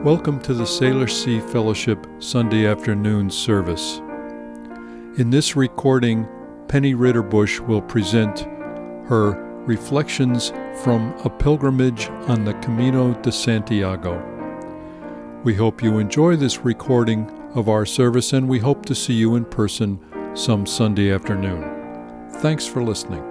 Welcome to the Salish Sea Fellowship Sunday afternoon service. In this recording, Penny Ridderbusch will present her Reflections from a Pilgrimage on the Camino de Santiago. We hope you enjoy this recording of our service, and we hope to see you in person some Sunday afternoon. Thanks for listening.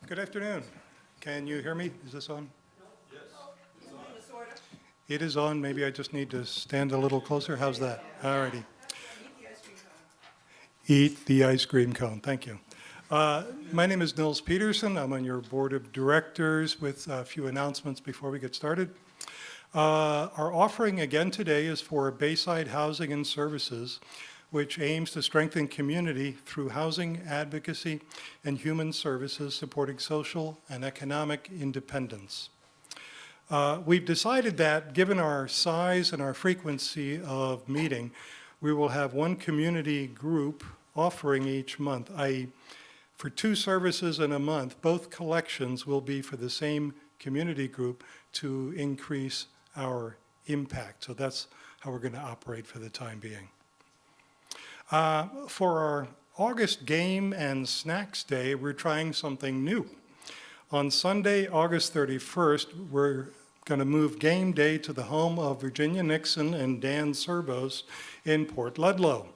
Good afternoon. Can you hear me? Is this on? Yes. It's on. It is on. Maybe I just need to stand a little closer. How's that? All righty. Eat the ice cream cone. Thank you. My name is Nils Peterson. I'm on your board of directors with a few announcements before we get started. Our offering again today is for Bayside Housing and Services, which aims to strengthen community through housing advocacy and human services supporting social and economic independence. We've decided that given our size and our frequency of meeting, we will have one community group offering each month, i.e. for 2 services in a month, both collections will be for the same community group to increase our impact. So that's how we're going to operate for the time being. For our August Game and Snacks Day, we're trying something new. On Sunday, August 31st, we're going to move game day to the home of Virginia Nixon and Dan Serbos in Port Ludlow.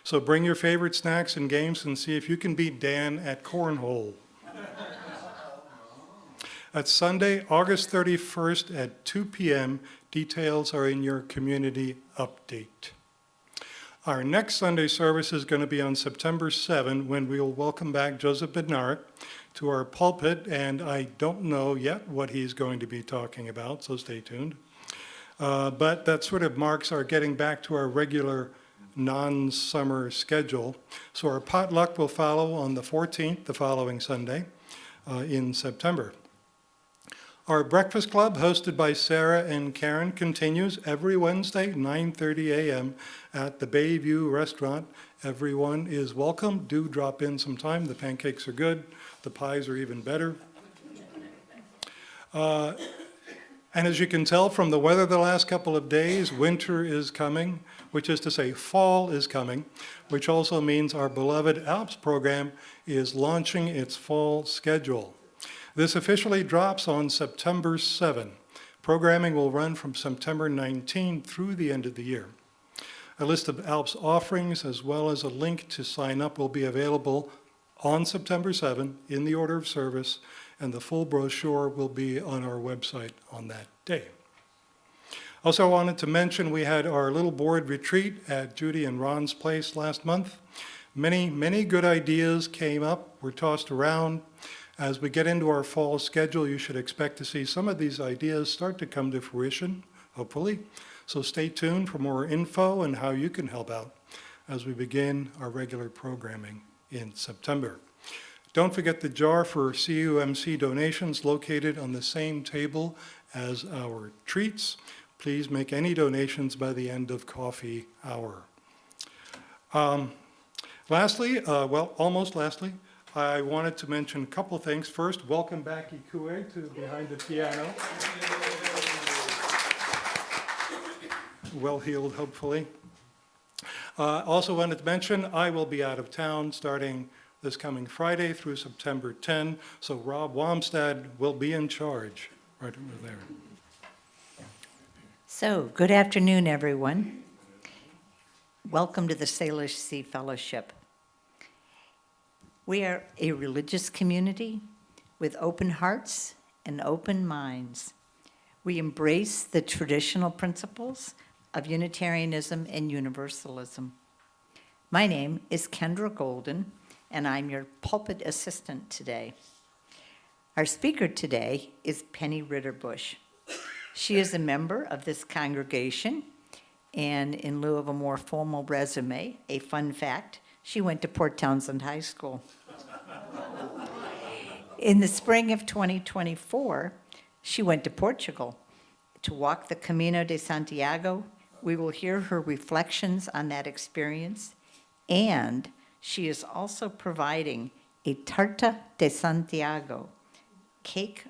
So bring your favorite snacks and games and see if you can beat Dan at cornhole. That's Sunday, August 31st at 2 p.m. Details are in your community update. Our next Sunday service is going to be on September 7 when we will welcome back Joseph Bednarik to our pulpit, and I don't know yet what he's going to be talking about, so stay tuned. But that sort of marks our getting back to our regular non-summer schedule. So our potluck will follow on the 14th, the following Sunday, in September. Our breakfast club, hosted by Sarah and Karen, continues every Wednesday, 9:30 a.m. at the Bayview Restaurant. Everyone is welcome. Do drop in sometime. The pancakes are good. The pies are even better. And as you can tell from the weather the last couple of days, winter is coming, which is to say fall is coming, which also means our beloved Alps program is launching its fall schedule. This officially drops on September 7. Programming will run from September 19 through the end of the year. A list of Alps offerings as well as a link to sign up will be available on September 7 in the order of service, and the full brochure will be on our website on that day. Also, I wanted to mention we had our little board retreat at Judy and Ron's place last month. Many good ideas came up, were tossed around. As we get into our fall schedule, you should expect to see some of these ideas start to come to fruition, hopefully. So stay tuned for more info and how you can help out as we begin our regular programming in September. Don't forget the jar for CUMC donations located on the same table as our treats. Please make any donations by the end of coffee hour. Almost lastly, I wanted to mention a couple things. First, welcome back Ikue to behind the piano. Well-heeled, hopefully. Also wanted to mention I will be out of town starting this coming Friday through September 10, so Rob Wamstad will be in charge right over there. So, good afternoon, everyone. Welcome to the Salish Sea Fellowship. We are a religious community with open hearts and open minds. We embrace the traditional principles of Unitarianism and Universalism. My name is Kendra Golden, and I'm your pulpit assistant today. Our speaker today is Penny Ridderbusch. She is a member of this congregation, and in lieu of a more formal resume, a fun fact, she went to Port Townsend High School. In the spring of 2024, she went to Portugal to walk the Camino de Santiago. We will hear her reflections on that experience, and she is also providing a tarta de Santiago, cake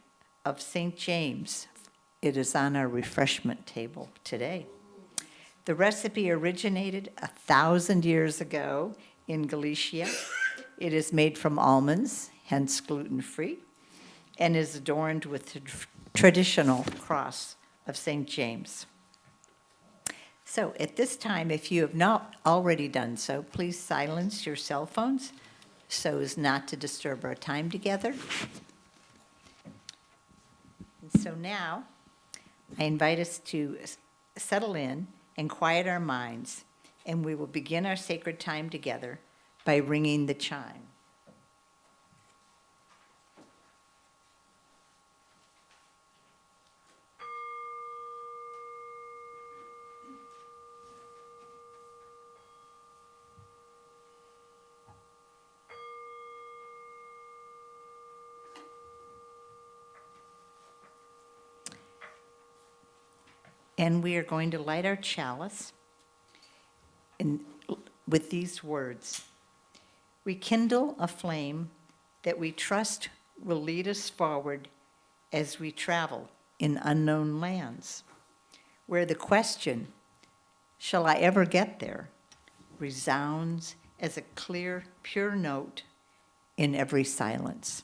of St. James. It is on our refreshment table today. The recipe originated 1,000 years ago in Galicia. It is made from almonds, hence gluten-free, and is adorned with the traditional cross of St. James. So at this time, if you have not already done so, please silence your cell phones so as not to disturb our time together. And so now, I invite us to settle in and quiet our minds, and we will begin our sacred time together by ringing the chime. And we are going to light our chalice with these words. We kindle a flame that we trust will lead us forward as we travel in unknown lands, where the question, shall I ever get there, resounds as a clear, pure note in every silence.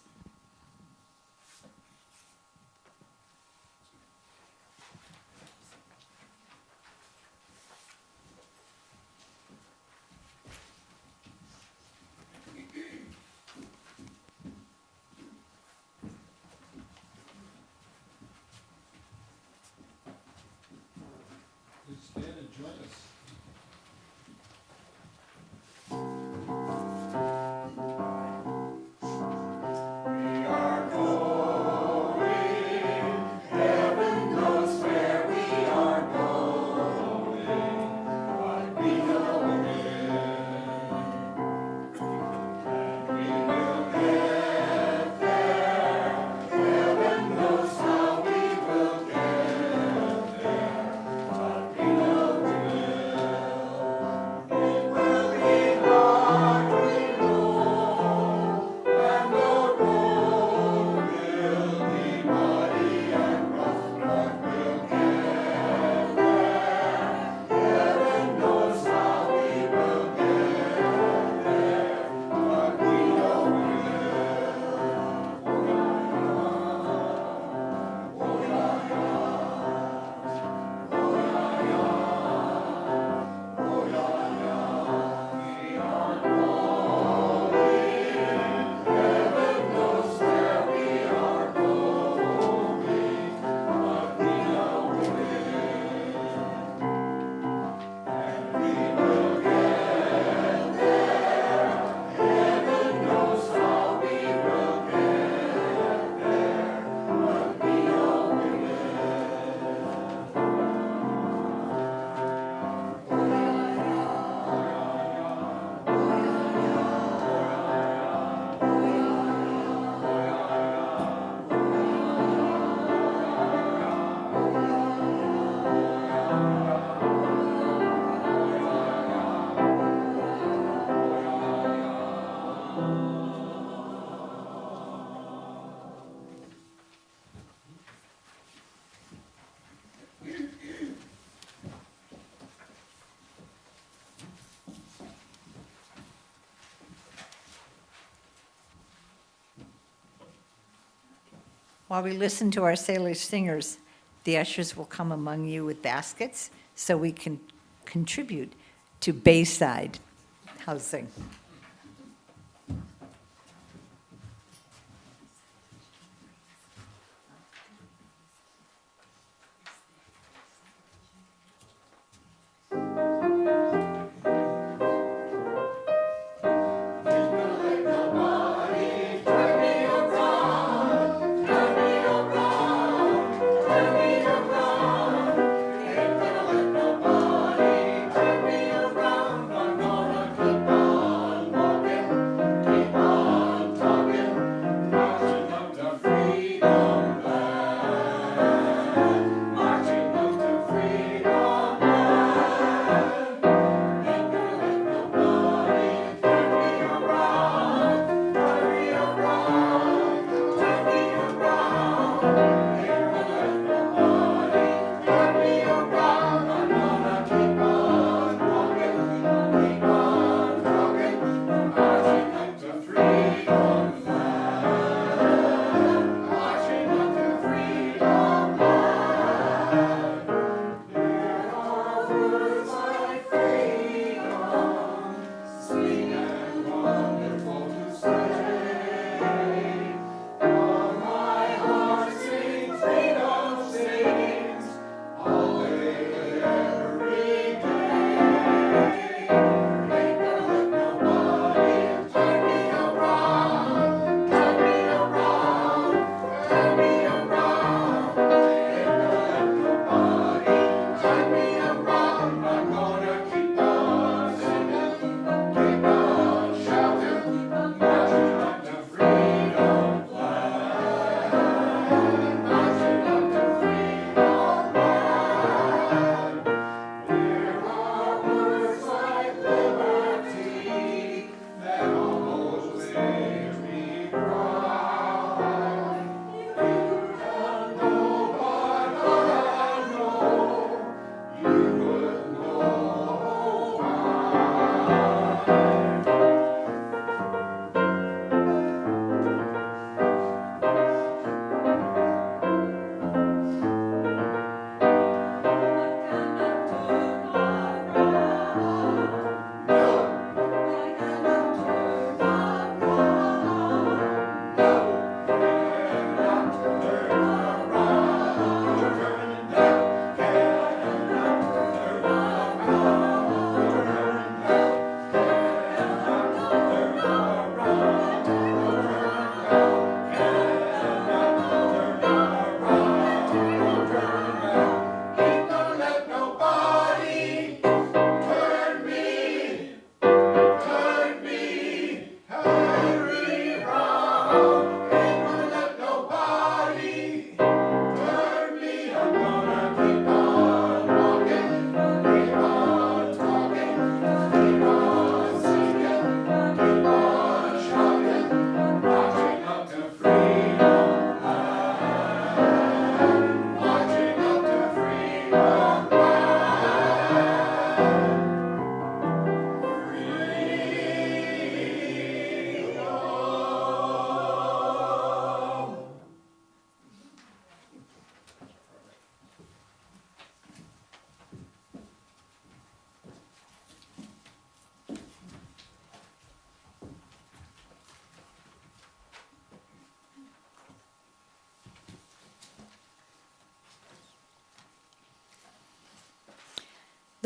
While we listen to our Salish singers, the ushers will come among you with baskets so we can contribute to Bayside housing.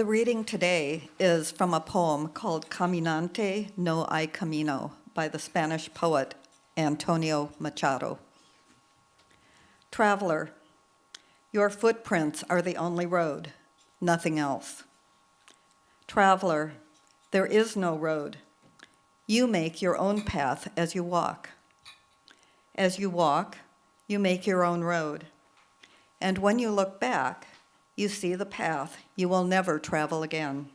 The reading today is from a poem called Caminante no hay camino by the Spanish poet Antonio Machado. Traveler, your footprints are the only road, nothing else. Traveler, there is no road. You make your own path as you walk. As you walk, you make your own road. And when you look back, you see the path you will never travel again.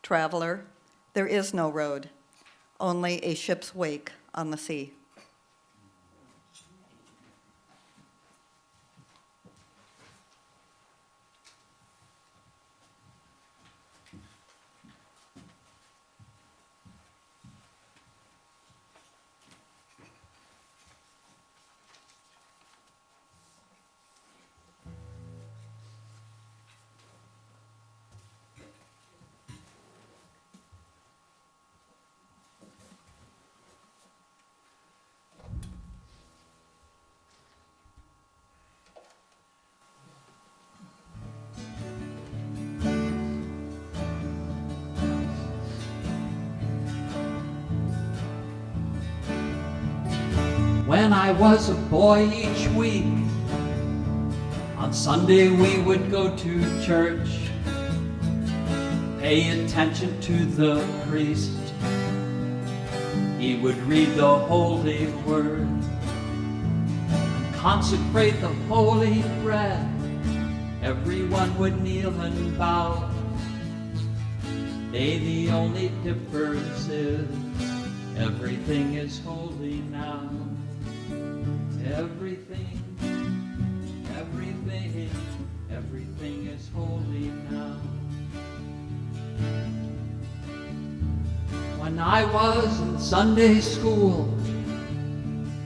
Traveler, there is no road, only a ship's wake on the sea. I was a boy each week, on Sunday we would go to church, pay attention to the priest. He would read the holy word, consecrate the holy bread. Everyone would kneel and bow. Nay, the only difference is everything is holy now. Everything, everything, everything is holy now. When I was in Sunday school,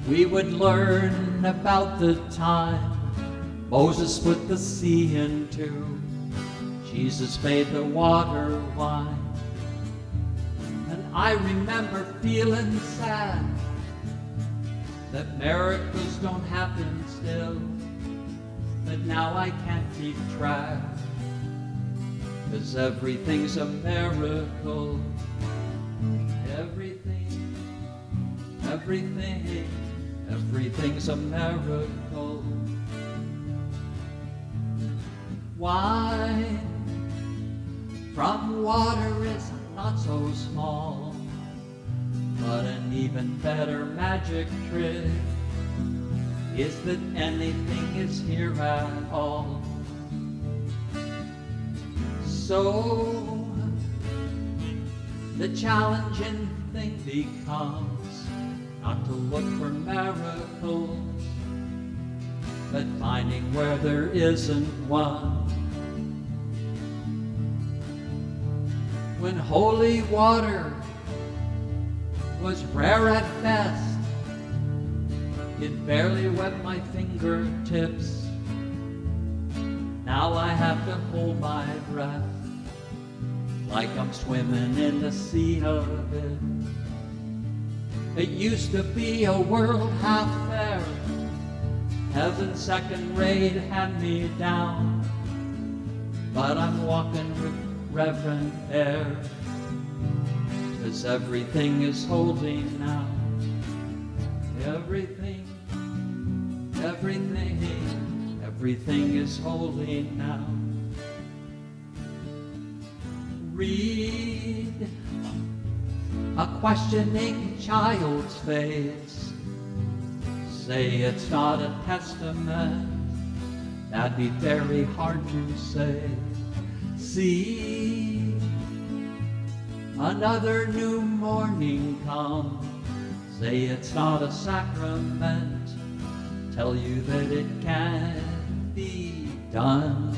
we would learn about the time Moses split the sea in two, Jesus made the water wine. And I remember feeling sad that miracles don't happen still, but now I can't keep track, 'cause everything's a miracle. Everything, everything, everything's a miracle. Wine from water is not so small, but an even better magic trick is that anything is here at all. So the challenging thing becomes not to look for miracles, but finding where there isn't one. When holy water was rare at best, it barely wet my fingertips. Now I have to hold my breath, like I'm swimming in the sea of it. It used to be a world half fair, heaven's second rate hand me down, but I'm walking with reverent air, 'cause everything is holy now. Everything, everything, everything is holy now. Read a questioning child's face, say it's not a testament, that'd be very hard to say. See another new morning come, say it's not a sacrament, tell you that it can be done.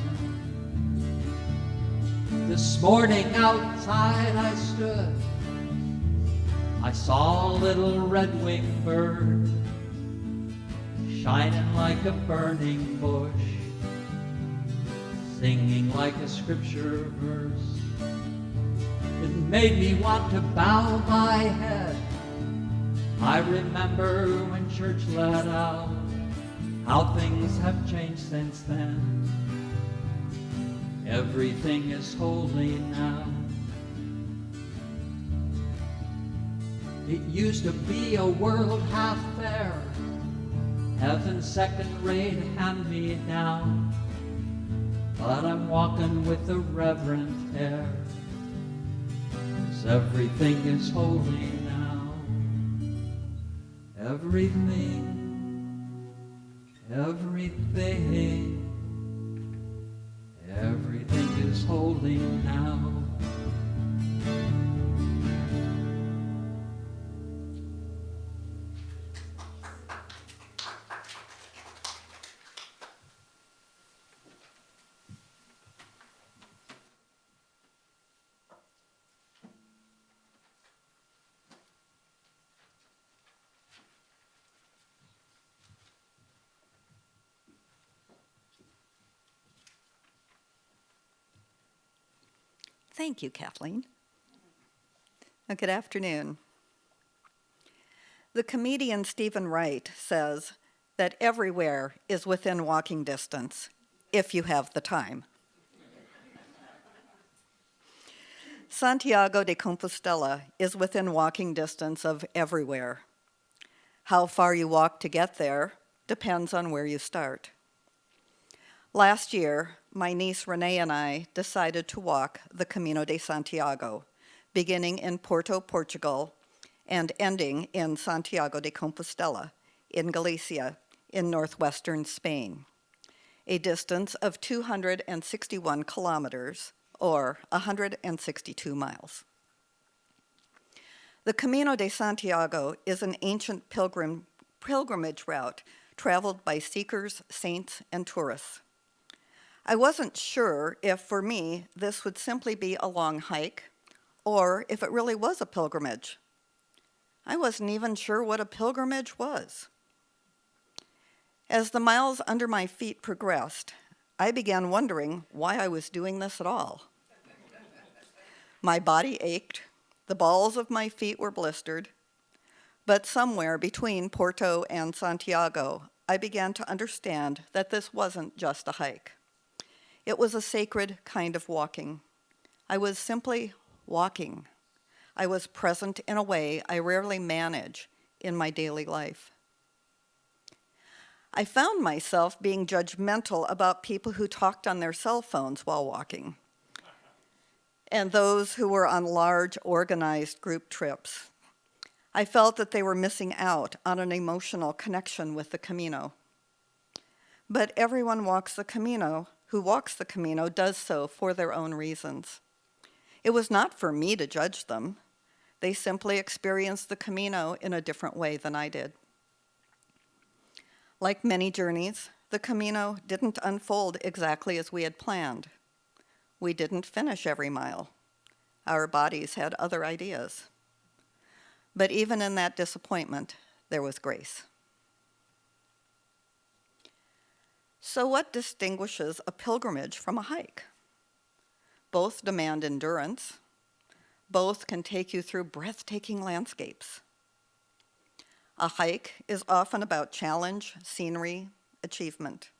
This morning outside I stood, I saw a little red-winged bird shining like a burning bush, singing like a scripture verse. It made me want to bow my head. I remember when church let out, how things have changed since then. Everything is holy now. It used to be a world half fair, heaven's second rate hand me down, but I'm walking with a reverent air, 'cause everything is holy now. Everything, everything, everything is holy now. Thank you, Kathleen. Good afternoon. The comedian Stephen Wright says that everywhere is within walking distance, if you have the time. Santiago de Compostela is within walking distance of everywhere. How far you walk to get there depends on where you start. Last year, my niece Renee and I decided to walk the Camino de Santiago, beginning in Porto, Portugal, and ending in Santiago de Compostela in Galicia in northwestern Spain, a distance of 261 kilometers or 162 miles. The Camino de Santiago is an ancient pilgrimage route traveled by seekers, saints, and tourists. I wasn't sure if, for me, this would simply be a long hike or if it really was a pilgrimage. I wasn't even sure what a pilgrimage was. As the miles under my feet progressed, I began wondering why I was doing this at all. My body ached, the balls of my feet were blistered, but somewhere between Porto and Santiago, I began to understand that this wasn't just a hike. It was a sacred kind of walking. I was simply walking. I was present in a way I rarely manage in my daily life. I found myself being judgmental about people who talked on their cell phones while walking, and those who were on large, organized group trips. I felt that they were missing out on an emotional connection with the Camino. But everyone who walks the Camino does so for their own reasons. It was not for me to judge them. They simply experienced the Camino in a different way than I did. Like many journeys, the Camino didn't unfold exactly as we had planned. We didn't finish every mile. Our bodies had other ideas. But even in that disappointment, there was grace. So what distinguishes a pilgrimage from a hike? Both demand endurance. Both can take you through breathtaking landscapes. A hike is often about challenge, scenery, achievement.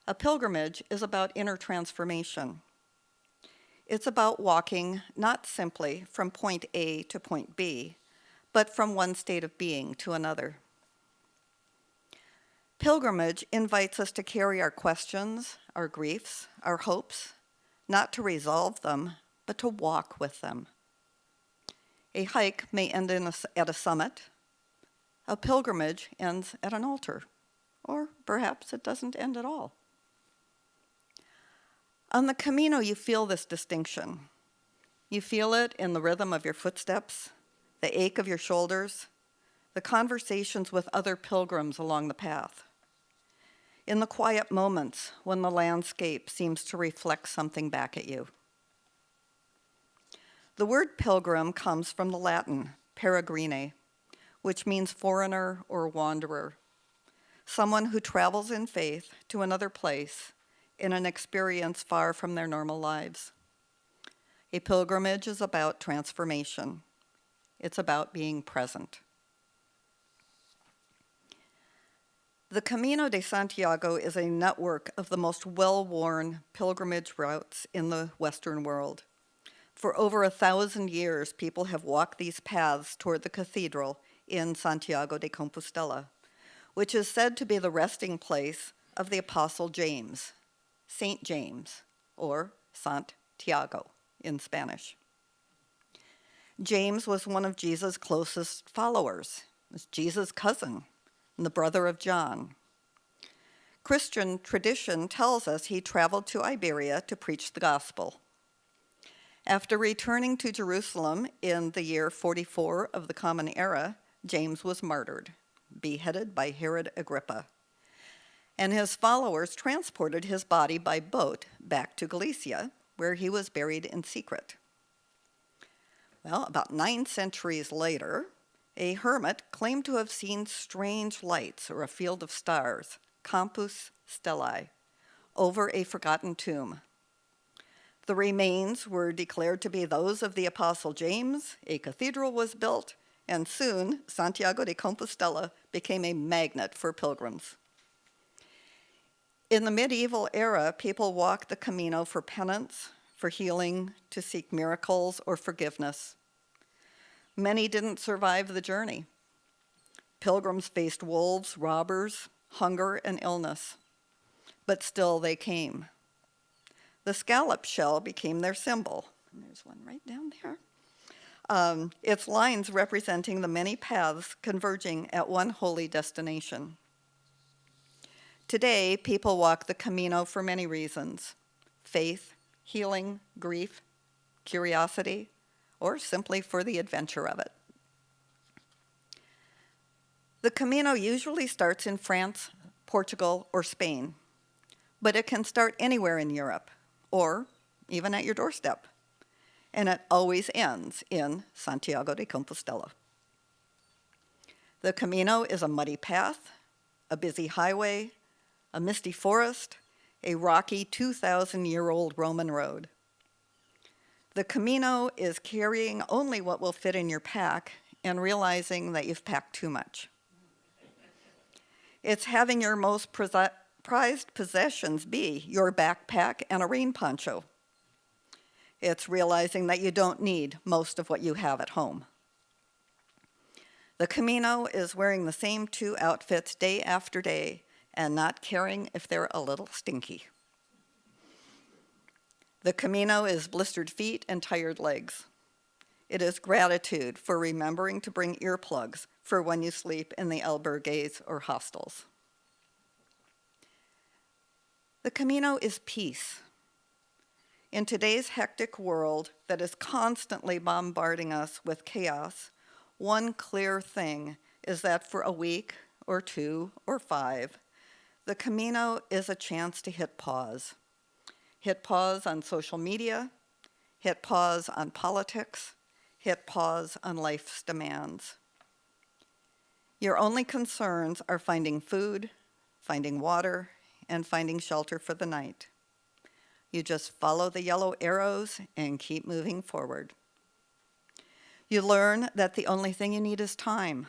A pilgrimage is about inner transformation. It's about walking not simply from point A to point B, but from one state of being to another. Pilgrimage invites us to carry our questions, our griefs, our hopes, not to resolve them, but to walk with them. A hike may end at a summit. A pilgrimage ends at an altar, or perhaps it doesn't end at all. On the Camino, you feel this distinction. You feel it in the rhythm of your footsteps, the ache of your shoulders, the conversations with other pilgrims along the path. In the quiet moments when the landscape seems to reflect something back at you. The word pilgrim comes from the Latin peregrine, which means foreigner or wanderer, someone who travels in faith to another place in an experience far from their normal lives. A pilgrimage is about transformation. It's about being present. The Camino de Santiago is a network of the most well-worn pilgrimage routes in the Western world. For over 1,000 years, people have walked these paths toward the cathedral in Santiago de Compostela, which is said to be the resting place of the Apostle James, Saint James, or Santiago in Spanish. James was one of Jesus' closest followers. He was Jesus' cousin and the brother of John. Christian tradition tells us he traveled to Iberia to preach the gospel. After returning to Jerusalem in the year 44 of the Common Era, James was martyred, beheaded by Herod Agrippa, and his followers transported his body by boat back to Galicia, where he was buried in secret. Well, about 9 centuries later, a hermit claimed to have seen strange lights or a field of stars, Campus Stellae, over a forgotten tomb. The remains were declared to be those of the Apostle James, a cathedral was built, and soon Santiago de Compostela became a magnet for pilgrims. In the medieval era, people walked the Camino for penance, for healing, to seek miracles or forgiveness. Many didn't survive the journey. Pilgrims faced wolves, robbers, hunger, and illness, but still they came. The scallop shell became their symbol. And there's one right down there. Its lines representing the many paths converging at one holy destination. Today, people walk the Camino for many reasons: faith, healing, grief, curiosity, or simply for the adventure of it. The Camino usually starts in France, Portugal, or Spain, but it can start anywhere in Europe, or even at your doorstep. And it always ends in Santiago de Compostela. The Camino is a muddy path, a busy highway, a misty forest, a rocky 2,000-year-old Roman road. The Camino is carrying only what will fit in your pack and realizing that you've packed too much. It's having your most prized possessions be your backpack and a rain poncho. It's realizing that you don't need most of what you have at home. The Camino is wearing the same 2 outfits day after day and not caring if they're a little stinky. The Camino is blistered feet and tired legs. It is gratitude for remembering to bring earplugs for when you sleep in the albergues or hostels. The Camino is peace. In today's hectic world that is constantly bombarding us with chaos, one clear thing is that for a week or 2 or 5, the Camino is a chance to hit pause. Hit pause on social media, hit pause on politics, hit pause on life's demands. Your only concerns are finding food, finding water, and finding shelter for the night. You just follow the yellow arrows and keep moving forward. You learn that the only thing you need is time.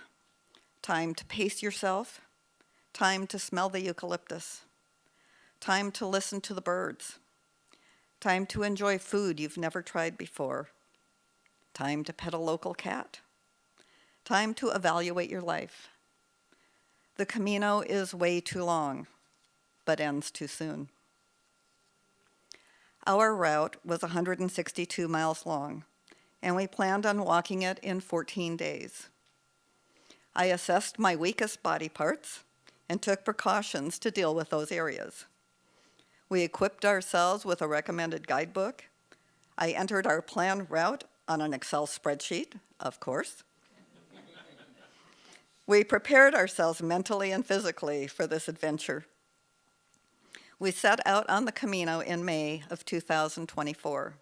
Time to pace yourself, time to smell the eucalyptus, time to listen to the birds, time to enjoy food you've never tried before, time to pet a local cat, time to evaluate your life. The Camino is way too long, but ends too soon. Our route was 162 miles long, and we planned on walking it in 14 days. I assessed my weakest body parts and took precautions to deal with those areas. We equipped ourselves with a recommended guidebook. I entered our planned route on an Excel spreadsheet, of course. We prepared ourselves mentally and physically for this adventure. We set out on the Camino in May of 2024.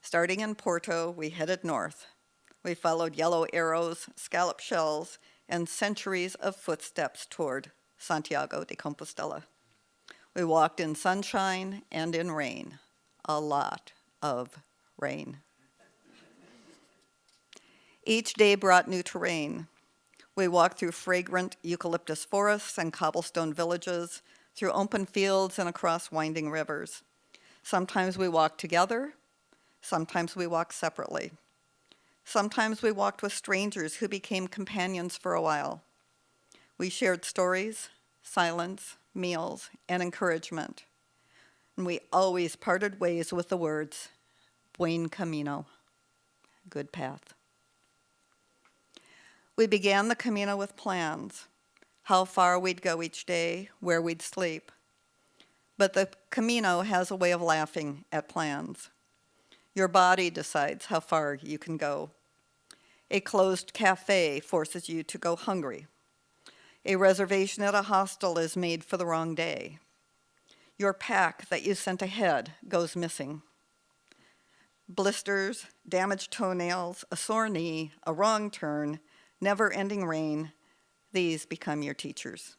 Starting in Porto, we headed north. We followed yellow arrows, scallop shells, and centuries of footsteps toward Santiago de Compostela. We walked in sunshine and in rain, a lot of rain. Each day brought new terrain. We walked through fragrant eucalyptus forests and cobblestone villages, through open fields and across winding rivers. Sometimes we walked together, sometimes we walked separately. Sometimes we walked with strangers who became companions for a while. We shared stories, silence, meals, and encouragement. And we always parted ways with the words, Buen Camino, good path. We began the Camino with plans, how far we'd go each day, where we'd sleep. But the Camino has a way of laughing at plans. Your body decides how far you can go. A closed cafe forces you to go hungry. A reservation at a hostel is made for the wrong day. Your pack that you sent ahead goes missing. Blisters, damaged toenails, a sore knee, a wrong turn, never-ending rain, these become your teachers.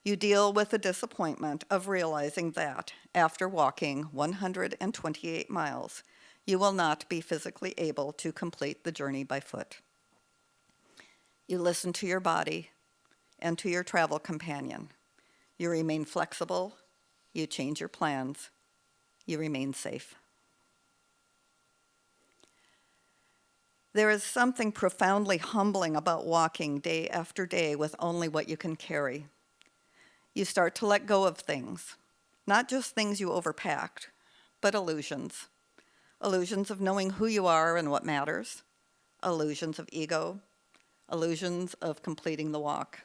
You deal with the disappointment of realizing that after walking 128 miles, you will not be physically able to complete the journey by foot. You listen to your body and to your travel companion. You remain flexible, you change your plans, you remain safe. There is something profoundly humbling about walking day after day with only what you can carry. You start to let go of things, not just things you overpacked, but illusions. Illusions of knowing who you are and what matters, illusions of ego, illusions of completing the walk.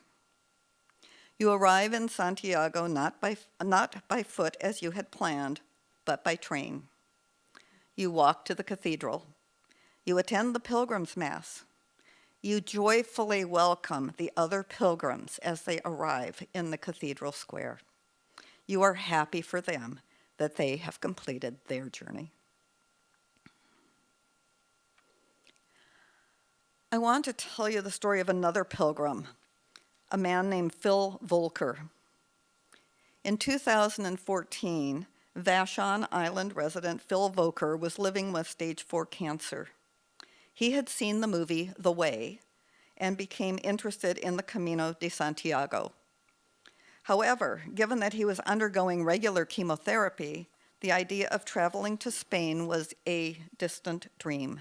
You arrive in Santiago not by foot as you had planned, but by train. You walk to the cathedral. You attend the pilgrim's mass. You joyfully welcome the other pilgrims as they arrive in the cathedral square. You are happy for them that they have completed their journey. I want to tell you the story of another pilgrim, a man named Phil Volker. In 2014, Vashon Island resident Phil Volker was living with stage 4 cancer. He had seen the movie The Way and became interested in the Camino de Santiago. However, given that he was undergoing regular chemotherapy, the idea of traveling to Spain was a distant dream.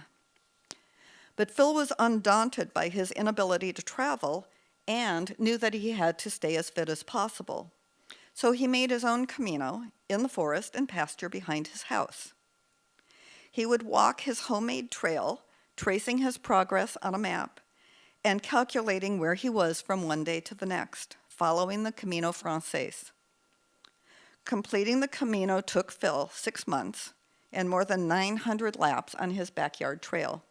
But Phil was undaunted by his inability to travel and knew that he had to stay as fit as possible. So he made his own Camino in the forest and pasture behind his house. He would walk his homemade trail, tracing his progress on a map and calculating where he was from one day to the next, following the Camino Frances. Completing the Camino took Phil 6 months and more than 900 laps on his backyard trail.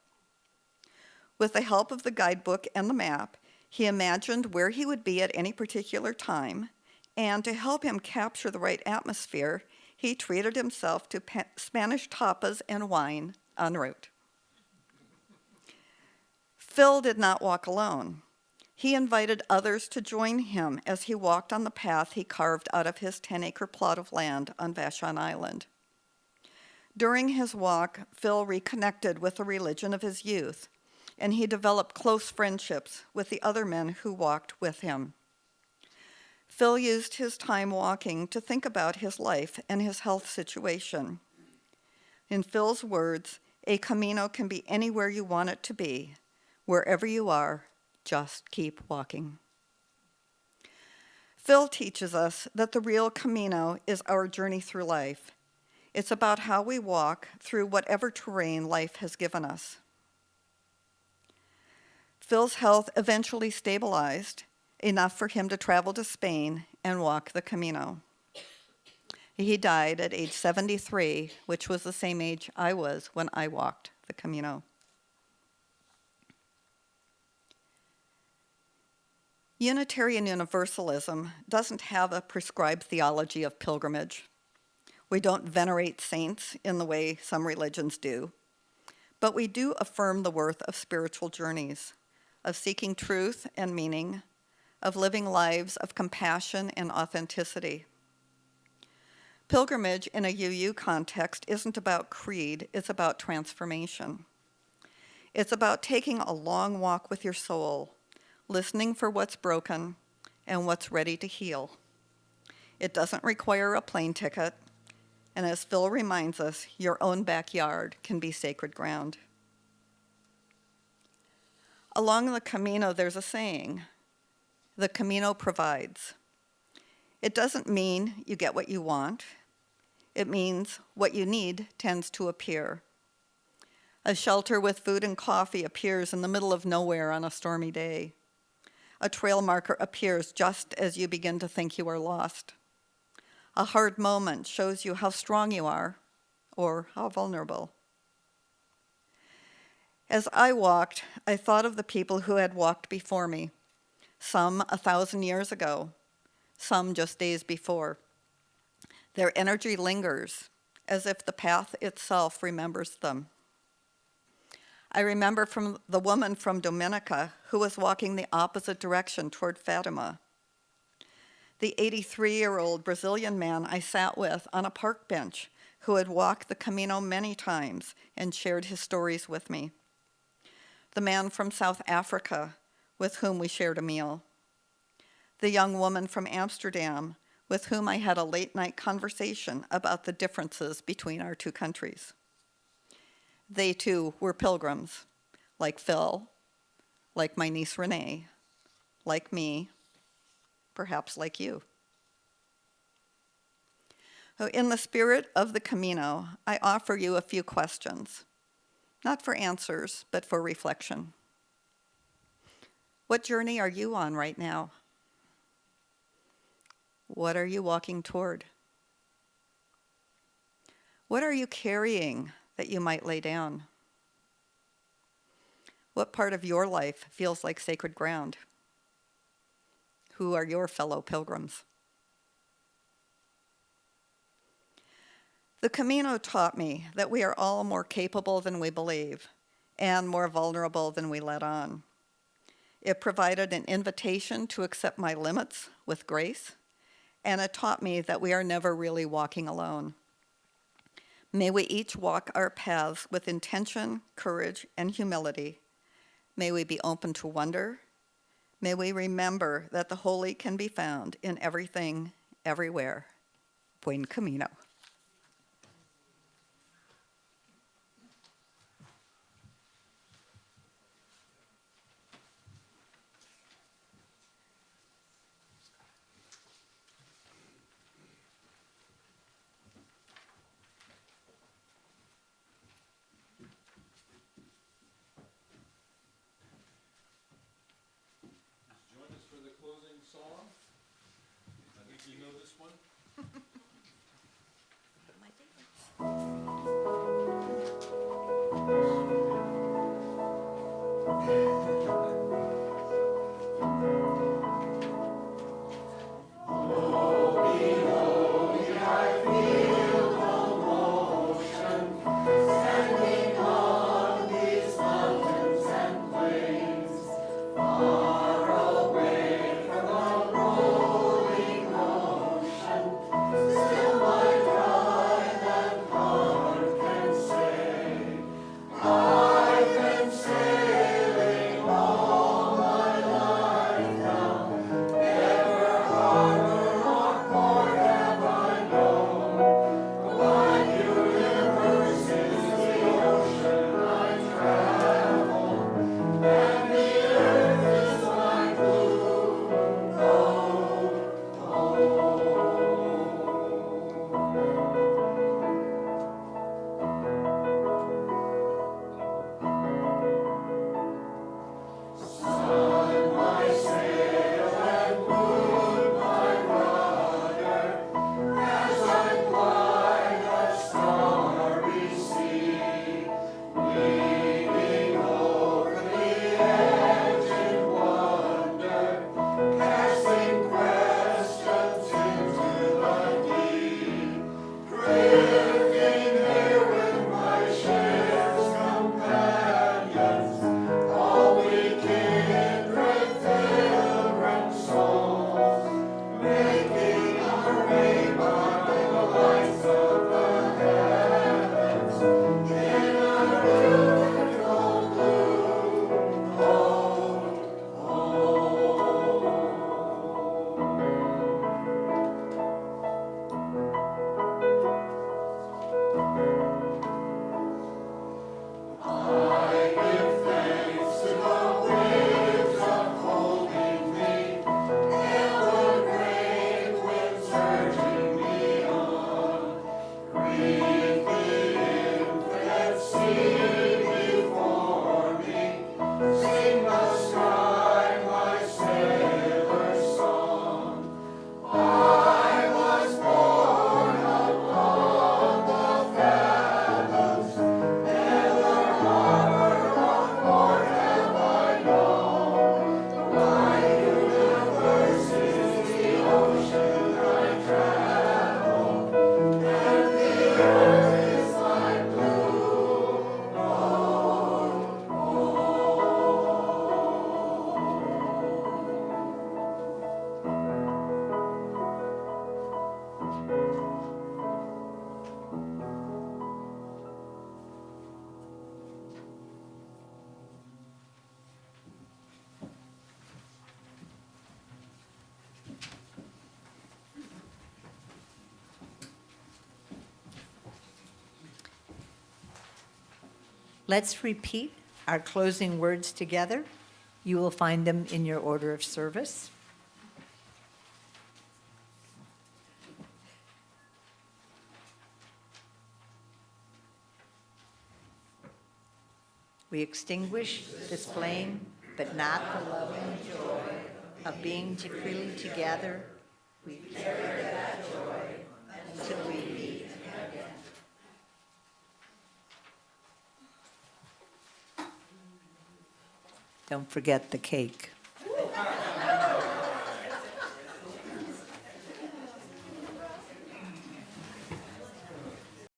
With the help of the guidebook and the map, he imagined where he would be at any particular time, and to help him capture the right atmosphere, he treated himself to Spanish tapas and wine en route. Phil did not walk alone. He invited others to join him as he walked on the path he carved out of his 10-acre plot of land on Vashon Island. During his walk, Phil reconnected with the religion of his youth, and he developed close friendships with the other men who walked with him. Phil used his time walking to think about his life and his health situation. In Phil's words, a Camino can be anywhere you want it to be. Wherever you are, just keep walking. Phil teaches us that the real Camino is our journey through life. It's about how we walk through whatever terrain life has given us. Phil's health eventually stabilized enough for him to travel to Spain and walk the Camino. He died at age 73, which was the same age I was when I walked the Camino. Unitarian Universalism doesn't have a prescribed theology of pilgrimage. We don't venerate saints in the way some religions do, but we do affirm the worth of spiritual journeys, of seeking truth and meaning, of living lives of compassion and authenticity. Pilgrimage in a UU context isn't about creed, it's about transformation. It's about taking a long walk with your soul, listening for what's broken and what's ready to heal. It doesn't require a plane ticket, and as Phil reminds us, your own backyard can be sacred ground. Along the Camino, there's a saying, the Camino provides. It doesn't mean you get what you want. It means what you need tends to appear. A shelter with food and coffee appears in the middle of nowhere on a stormy day. A trail marker appears just as you begin to think you are lost. A hard moment shows you how strong you are or how vulnerable. As I walked, I thought of the people who had walked before me, some 1,000 years ago, some just days before. Their energy lingers as if the path itself remembers them. I remember from the woman from Dominica who was walking the opposite direction toward Fatima. The 83-year-old Brazilian man I sat with on a park bench who had walked the Camino many times and shared his stories with me. The man from South Africa with whom we shared a meal. The young woman from Amsterdam with whom I had a late-night conversation about the differences between our two countries. They too were pilgrims, like Phil, like my niece Renee, like me, perhaps like you. So in the spirit of the Camino, I offer you a few questions, not for answers, but for reflection. What journey are you on right now? What are you walking toward? What are you carrying that you might lay down? What part of your life feels like sacred ground? Who are your fellow pilgrims? The Camino taught me that we are all more capable than we believe and more vulnerable than we let on. It provided an invitation to accept my limits with grace, and it taught me that we are never really walking alone. May we each walk our paths with intention, courage, and humility. May we be open to wonder. May we remember that the holy can be found in everything, everywhere. Buen Camino. Join us for the closing song. I think you know this one. Let's repeat our closing words together. You will find them in your order of service. We extinguish this flame, but not the love and joy of being freely together. We carry that joy until we meet again. Don't forget the cake.